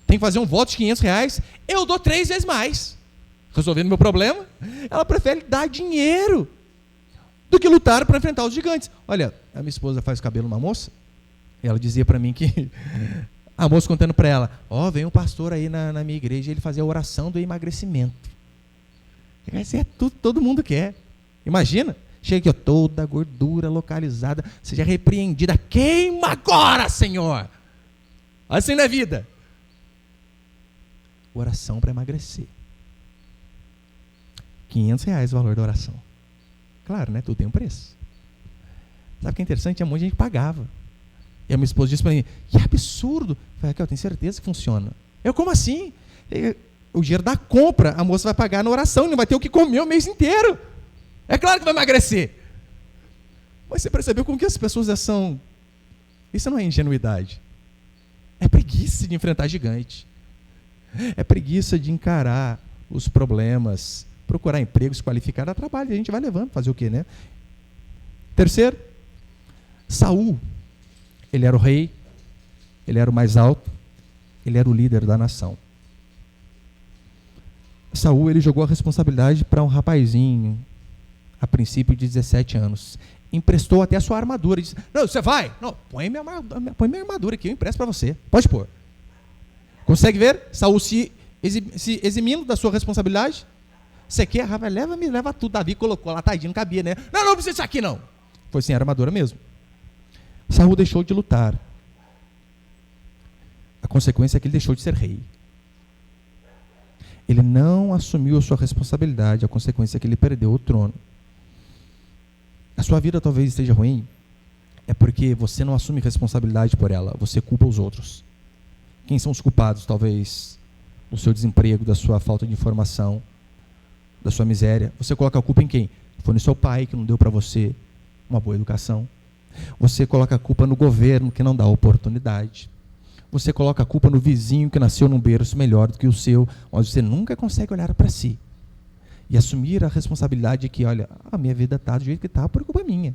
Tem que fazer um voto de R$500? Eu dou 3 vezes mais. Resolvendo meu problema? Ela prefere dar dinheiro do que lutar para enfrentar os gigantes. Olha, a minha esposa faz cabelo uma moça, e ela dizia para mim que a moça contando para ela: vem um pastor aí na minha igreja, ele fazia a oração do emagrecimento. Isso é tudo, todo mundo quer. Imagina, chega aqui, toda a gordura localizada, seja repreendida. Queima agora, Senhor. Assim na vida. Oração para emagrecer. R$500 o valor da oração. Claro, né? Tudo tem um preço. Sabe o que é interessante? Tinha muita gente que pagava. E a minha esposa disse para mim: que absurdo. Eu falei: eu tenho certeza que funciona. Eu, como assim? O dinheiro da compra a moça vai pagar na oração, não vai ter o que comer o mês inteiro. É claro que vai emagrecer. Mas você percebeu como que as pessoas são... Isso não é ingenuidade. É preguiça de enfrentar gigante. É preguiça de encarar os problemas, procurar emprego, se qualificar, dá trabalho. A gente vai levando, fazer o quê, né? Terceiro, Saul. Ele era o rei, ele era o mais alto, ele era o líder da nação. Saul, ele jogou a responsabilidade para um rapazinho, a princípio de 17 anos. Emprestou até a sua armadura. Disse: não, você vai? Não, põe minha armadura aqui, eu empresto para você. Pode pôr. Consegue ver? Saul se eximindo da sua responsabilidade. Você quer? Leva tudo. Davi colocou lá, tadinho, não cabia, né? Não precisa disso aqui não. Foi sem armadura mesmo. Saul deixou de lutar. A consequência é que ele deixou de ser rei. Ele não assumiu a sua responsabilidade. A consequência é que ele perdeu o trono. A sua vida talvez esteja ruim, é porque você não assume responsabilidade por ela. Você culpa os outros. Quem são os culpados, talvez, do seu desemprego, da sua falta de informação, da sua miséria? Você coloca a culpa em quem? Foi no seu pai que não deu para você uma boa educação. Você coloca a culpa no governo que não dá oportunidade. Você coloca a culpa no vizinho que nasceu num berço melhor do que o seu, onde você nunca consegue olhar para si e assumir a responsabilidade de que, olha, a minha vida está do jeito que está por culpa minha.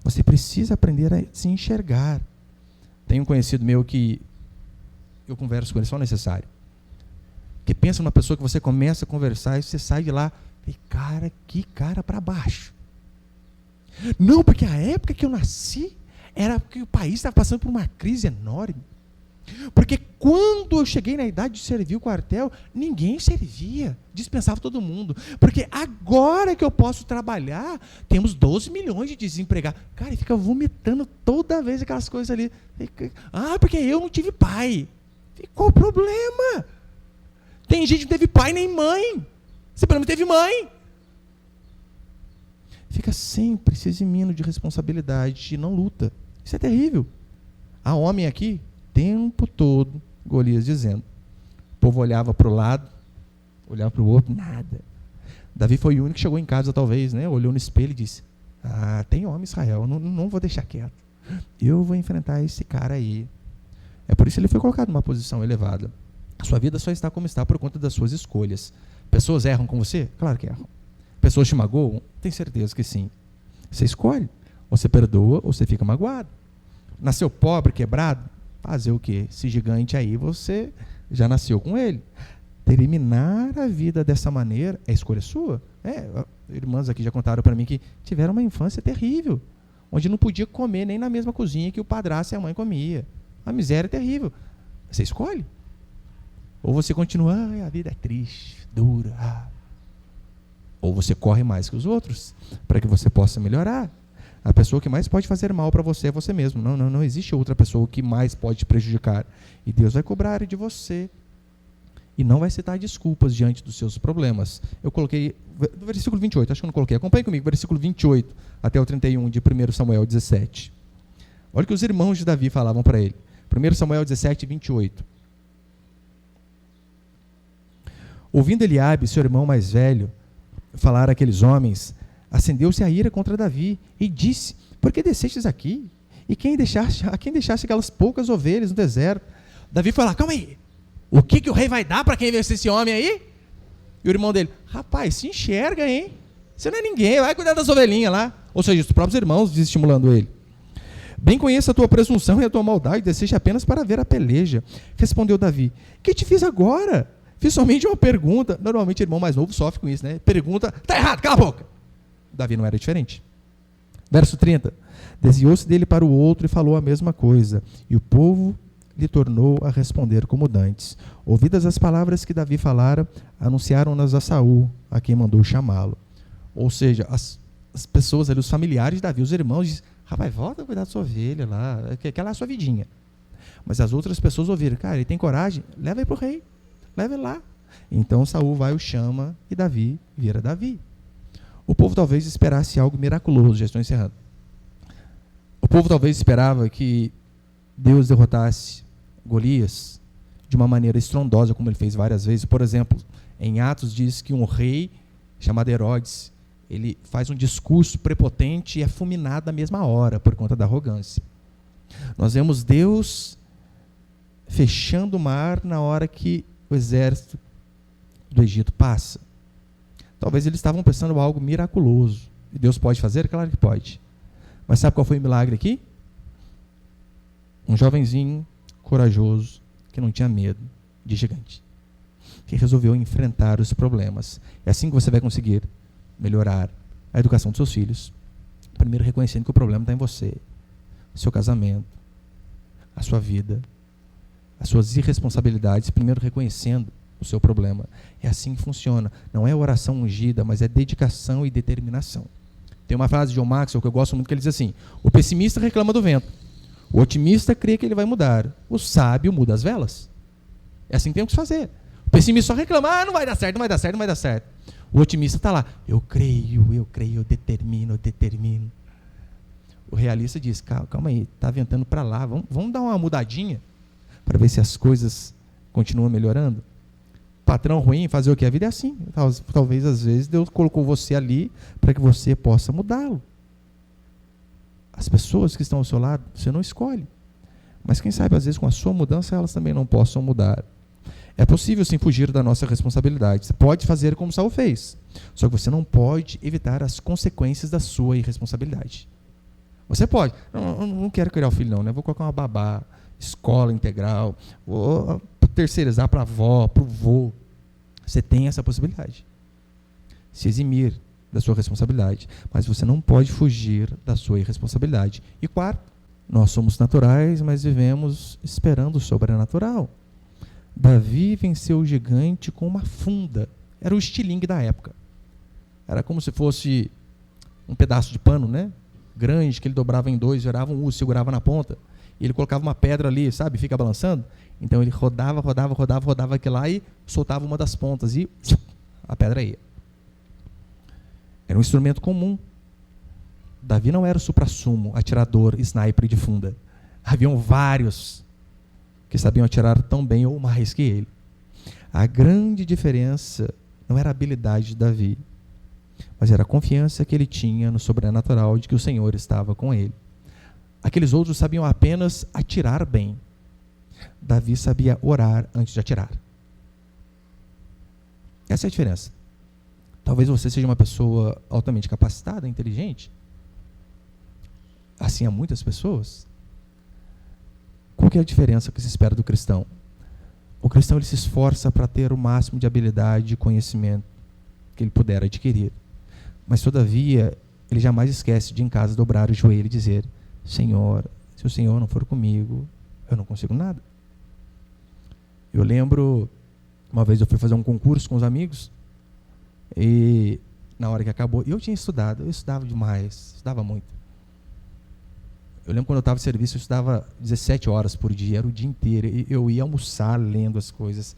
Você precisa aprender a se enxergar. Tem um conhecido meu que eu converso com ele só o necessário, que pensa numa pessoa que você começa a conversar e você sai de lá e que cara para baixo. Não, porque a época que eu nasci era porque o país estava passando por uma crise enorme. Porque quando eu cheguei na idade de servir o quartel, ninguém servia, dispensava todo mundo. Porque agora que eu posso trabalhar, temos 12 milhões de desempregados. Cara, ele fica vomitando toda vez aquelas coisas ali. Porque eu não tive pai. Qual o problema? Tem gente que não teve pai nem mãe. Você pelo menos teve mãe. Fica sempre se eximindo de responsabilidade e não luta. Isso é terrível. Há homem aqui, tempo todo, Golias dizendo. O povo olhava para o lado, olhava para o outro, nada. Davi foi o único que chegou em casa, talvez, né? Olhou no espelho e disse: tem homem, Israel, não vou deixar quieto. Eu vou enfrentar esse cara aí. É por isso que ele foi colocado numa posição elevada. A sua vida só está como está por conta das suas escolhas. Pessoas erram com você? Claro que erram. Pessoas te magoam? Tem certeza que sim. Você escolhe. Ou você perdoa, ou você fica magoado. Nasceu pobre, quebrado? Fazer o quê? Esse gigante aí, você já nasceu com ele. terminar a vida dessa maneira é escolha sua. Irmãs aqui já contaram para mim que tiveram uma infância terrível, onde não podia comer nem na mesma cozinha que o padrasto e a mãe comia. A miséria é terrível. Você escolhe. Ou você continua, a vida é triste, dura. Ou você corre mais que os outros, para que você possa melhorar. A pessoa que mais pode fazer mal para você é você mesmo. Não existe outra pessoa que mais pode te prejudicar. E Deus vai cobrar de você. E não vai citar desculpas diante dos seus problemas. Eu coloquei, do versículo 28, acho que eu não coloquei. Acompanhe comigo, versículo 28 até o 31 de 1 Samuel 17. Olha o que os irmãos de Davi falavam para ele. 1 Samuel 17, 28. Ouvindo Eliabe, seu irmão mais velho, falar àqueles homens, acendeu-se a ira contra Davi e disse: por que descestes aqui? E a quem deixaste aquelas poucas ovelhas no deserto? Davi foi lá, calma aí. O que o rei vai dar para quem vencer esse homem aí? E o irmão dele, rapaz, se enxerga, hein? Você não é ninguém, vai cuidar das ovelhinhas lá. Ou seja, os próprios irmãos desestimulando ele. Bem conheço a tua presunção e a tua maldade, desceste apenas para ver a peleja. Respondeu Davi, que te fiz agora? Fiz somente uma pergunta. Normalmente o irmão mais novo sofre com isso, né? Pergunta, tá errado, cala a boca. Davi não era diferente. Verso 30. Desviou-se dele para o outro e falou a mesma coisa. E o povo lhe tornou a responder como dantes. Ouvidas as palavras que Davi falara, anunciaram-nas a Saul, a quem mandou chamá-lo. Ou seja, as pessoas ali, os familiares de Davi, os irmãos, dizem, rapaz, volta a cuidar da sua ovelha lá, aquela é a sua vidinha. Mas as outras pessoas ouviram, cara, ele tem coragem, leva ele para o rei, leva ele lá. Então Saul vai, o chama, e Davi vira Davi. O povo talvez esperasse algo miraculoso, já estou encerrando. O povo talvez esperava que Deus derrotasse Golias de uma maneira estrondosa, como ele fez várias vezes. Por exemplo, em Atos diz que um rei chamado Herodes, ele faz um discurso prepotente e é fulminado na mesma hora por conta da arrogância. Nós vemos Deus fechando o mar na hora que o exército do Egito passa. Talvez eles estavam pensando em algo miraculoso. E Deus pode fazer? Claro que pode. Mas sabe qual foi o milagre aqui? Um jovenzinho corajoso, que não tinha medo de gigante, que resolveu enfrentar os problemas. É assim que você vai conseguir melhorar a educação dos seus filhos. Primeiro, reconhecendo que o problema está em você, seu casamento, a sua vida, as suas irresponsabilidades. Primeiro, reconhecendo o seu problema. É assim que funciona. Não é oração ungida, mas é dedicação e determinação. Tem uma frase de John Maxwell que eu gosto muito, que ele diz assim: o pessimista reclama do vento, o otimista crê que ele vai mudar, o sábio muda as velas. É assim que temos que fazer. O pessimista só reclama, não vai dar certo, não vai dar certo, não vai dar certo. O otimista está lá, eu creio, eu determino. O realista diz, calma aí, está ventando para lá, vamos dar uma mudadinha para ver se as coisas continuam melhorando. Patrão ruim, fazer o que? A vida é assim. Talvez, às vezes, Deus colocou você ali para que você possa mudá-lo. As pessoas que estão ao seu lado, você não escolhe. Mas quem sabe, às vezes, com a sua mudança, elas também não possam mudar. É possível, sim, fugir da nossa responsabilidade. Você pode fazer como Saul fez. Só que você não pode evitar as consequências da sua irresponsabilidade. Você pode. Não quero criar o filho, não, né? Vou colocar uma babá, escola integral, vou terceirizar para a avó, para o vô. Você tem essa possibilidade. Se eximir da sua responsabilidade. Mas você não pode fugir da sua irresponsabilidade. E quarto, nós somos naturais, mas vivemos esperando o sobrenatural. Davi venceu o gigante com uma funda. Era o estilingue da época. Era como se fosse um pedaço de pano, né? Grande, que ele dobrava em dois, virava um U, segurava na ponta. E ele colocava uma pedra ali, sabe? Fica balançando. Então ele rodava aquilo lá e soltava uma das pontas e a pedra ia. Era um instrumento comum. Davi não era o suprassumo, atirador, sniper de funda. Haviam vários que sabiam atirar tão bem ou mais que ele. A grande diferença não era a habilidade de Davi, mas era a confiança que ele tinha no sobrenatural de que o Senhor estava com ele. Aqueles outros sabiam apenas atirar bem. Davi sabia orar antes de atirar. Essa é a diferença. Talvez você seja uma pessoa altamente capacitada, inteligente. Assim há muitas pessoas. Qual que é a diferença que se espera do cristão? O cristão ele se esforça para ter o máximo de habilidade e conhecimento que ele puder adquirir. Mas, todavia, ele jamais esquece de em casa dobrar o joelho e dizer: Senhor, se o Senhor não for comigo, eu não consigo nada. Eu lembro, uma vez eu fui fazer um concurso com os amigos, e na hora que acabou, eu estudava demais, estudava muito. Eu lembro quando eu estava em serviço, eu estudava 17 horas por dia, era o dia inteiro, e eu ia almoçar lendo as coisas.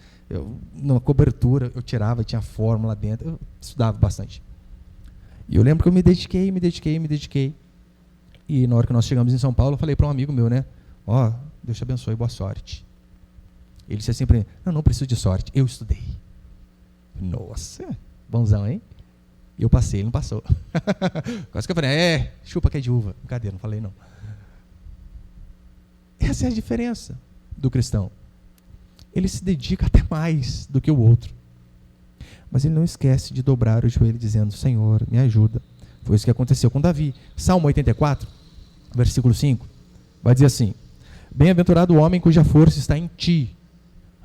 Numa cobertura, eu tirava, tinha fórmula lá dentro, eu estudava bastante. E eu lembro que eu me dediquei. E na hora que nós chegamos em São Paulo, eu falei para um amigo meu, né? Ó, Deus te abençoe, boa sorte. Ele disse assim para mim: não preciso de sorte, eu estudei. Nossa, bonzão, hein? E eu passei, ele não passou. Quase que eu falei: chupa que é de uva. Brincadeira, não falei não. Essa é a diferença do cristão. Ele se dedica até mais do que o outro. Mas ele não esquece de dobrar o joelho dizendo: Senhor, me ajuda. Foi isso que aconteceu com Davi. Salmo 84, versículo 5, vai dizer assim: bem-aventurado o homem cuja força está em ti.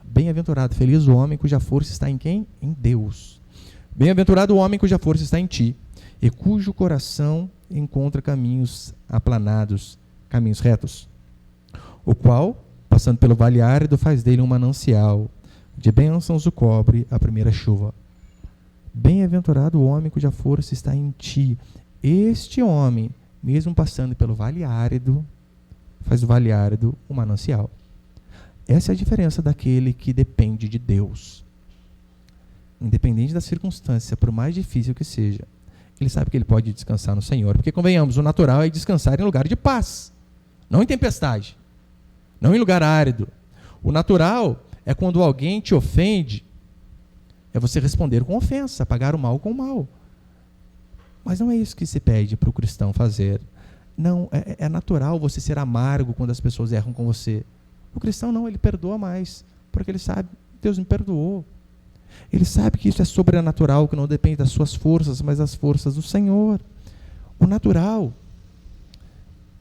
Bem-aventurado, feliz o homem cuja força está em quem? Em Deus. Bem-aventurado o homem cuja força está em ti, e cujo coração encontra caminhos aplanados, caminhos retos. O qual, passando pelo vale árido, faz dele um manancial, de bênçãos o cobre a primeira chuva. Bem-aventurado o homem cuja força está em ti. Este homem, mesmo passando pelo vale árido, faz do vale árido um manancial. Essa é a diferença daquele que depende de Deus. Independente da circunstância, por mais difícil que seja, ele sabe que ele pode descansar no Senhor. Porque, convenhamos, o natural é descansar em lugar de paz, não em tempestade, não em lugar árido. O natural é quando alguém te ofende, é você responder com ofensa, pagar o mal com o mal. Mas não é isso que se pede para o cristão fazer. Não, é natural você ser amargo quando as pessoas erram com você. O cristão não, ele perdoa mais, porque ele sabe: Deus me perdoou. Ele sabe que isso é sobrenatural, que não depende das suas forças, mas das forças do Senhor. O natural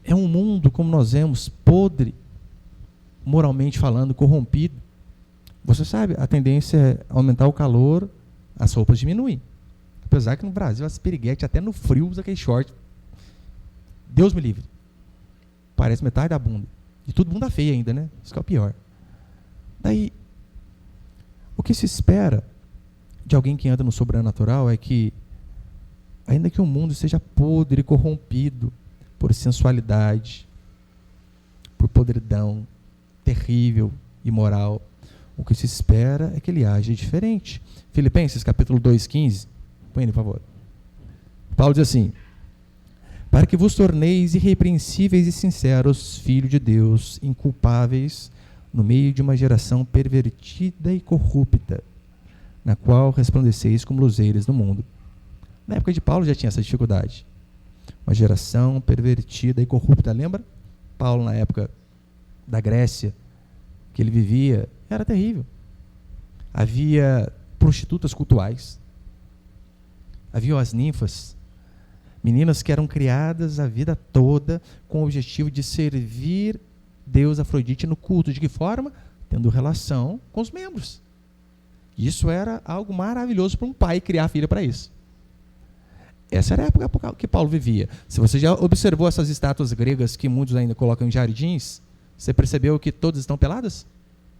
é um mundo, como nós vemos, podre, moralmente falando, corrompido. Você sabe, a tendência é aumentar o calor, as roupas diminuem. Apesar que no Brasil as piriguetes, até no frio, usa aquele short. Deus me livre. Parece metade da bunda. E tudo bunda feia ainda, né? Isso que é o pior. Daí, o que se espera de alguém que anda no sobrenatural é que, ainda que o mundo seja podre e corrompido por sensualidade, por podridão, terrível, imoral, o que se espera é que ele age diferente. Filipenses capítulo 2,15, põe ele, por favor. Paulo diz assim: para que vos torneis irrepreensíveis e sinceros, filho de Deus, inculpáveis, no meio de uma geração pervertida e corrupta, na qual resplandeceis como luzeiras no mundo. Na época de Paulo já tinha essa dificuldade. Uma geração pervertida e corrupta. Lembra? Paulo, na época da Grécia, que ele vivia, era terrível. Havia prostitutas cultuais. Havia as ninfas, meninas que eram criadas a vida toda com o objetivo de servir Deus Afrodite no culto. De que forma? Tendo relação com os membros. Isso era algo maravilhoso para um pai criar a filha para isso. Essa era a época que Paulo vivia. Se você já observou essas estátuas gregas que muitos ainda colocam em jardins, você percebeu que todas estão peladas?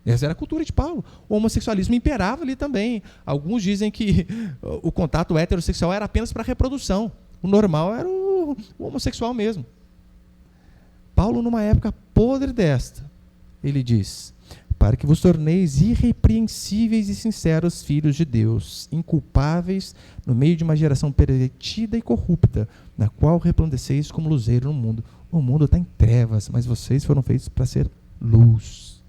Essa era a cultura de Paulo. O homossexualismo imperava ali também. Alguns dizem que o contato heterossexual era apenas para reprodução. O normal era o homossexual mesmo. Paulo, numa época podre desta, ele diz: para que vos torneis irrepreensíveis e sinceros filhos de Deus, inculpáveis no meio de uma geração pervertida e corrupta, na qual resplandeceis como luzeiro no mundo. O mundo está em trevas, mas vocês foram feitos para ser luz.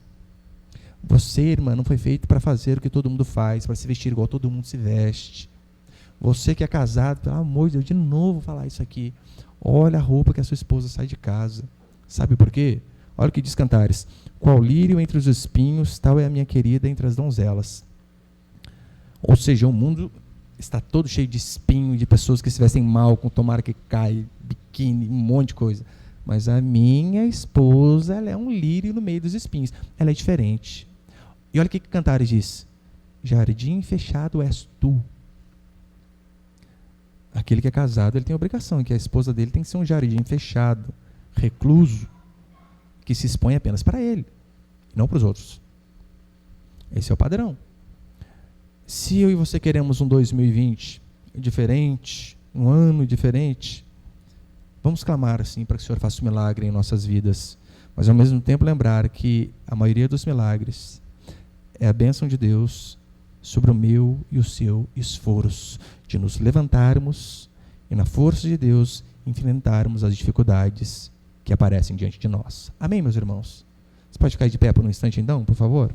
Você, irmã, não foi feito para fazer o que todo mundo faz, para se vestir igual todo mundo se veste. Você que é casado, pelo amor de Deus, de novo falar isso aqui. Olha a roupa que a sua esposa sai de casa. Sabe por quê? Olha o que diz Cantares: qual lírio entre os espinhos, tal é a minha querida entre as donzelas. Ou seja, o mundo está todo cheio de espinho, de pessoas que se vestem mal, com tomara que cai, biquíni, um monte de coisa. Mas a minha esposa, ela é um lírio no meio dos espinhos. Ela é diferente. E olha o que Cantares diz: jardim fechado és tu. Aquele que é casado, ele tem a obrigação, que a esposa dele tem que ser um jardim fechado, recluso, que se expõe apenas para ele, não para os outros. Esse é o padrão. Se eu e você queremos um 2020 diferente, um ano diferente, vamos clamar assim para que o Senhor faça um milagre em nossas vidas, mas ao mesmo tempo lembrar que a maioria dos milagres é a bênção de Deus sobre o meu e o seu esforço de nos levantarmos e, na força de Deus, enfrentarmos as dificuldades que aparecem diante de nós. Amém, meus irmãos? Você pode ficar de pé por um instante, então, por favor?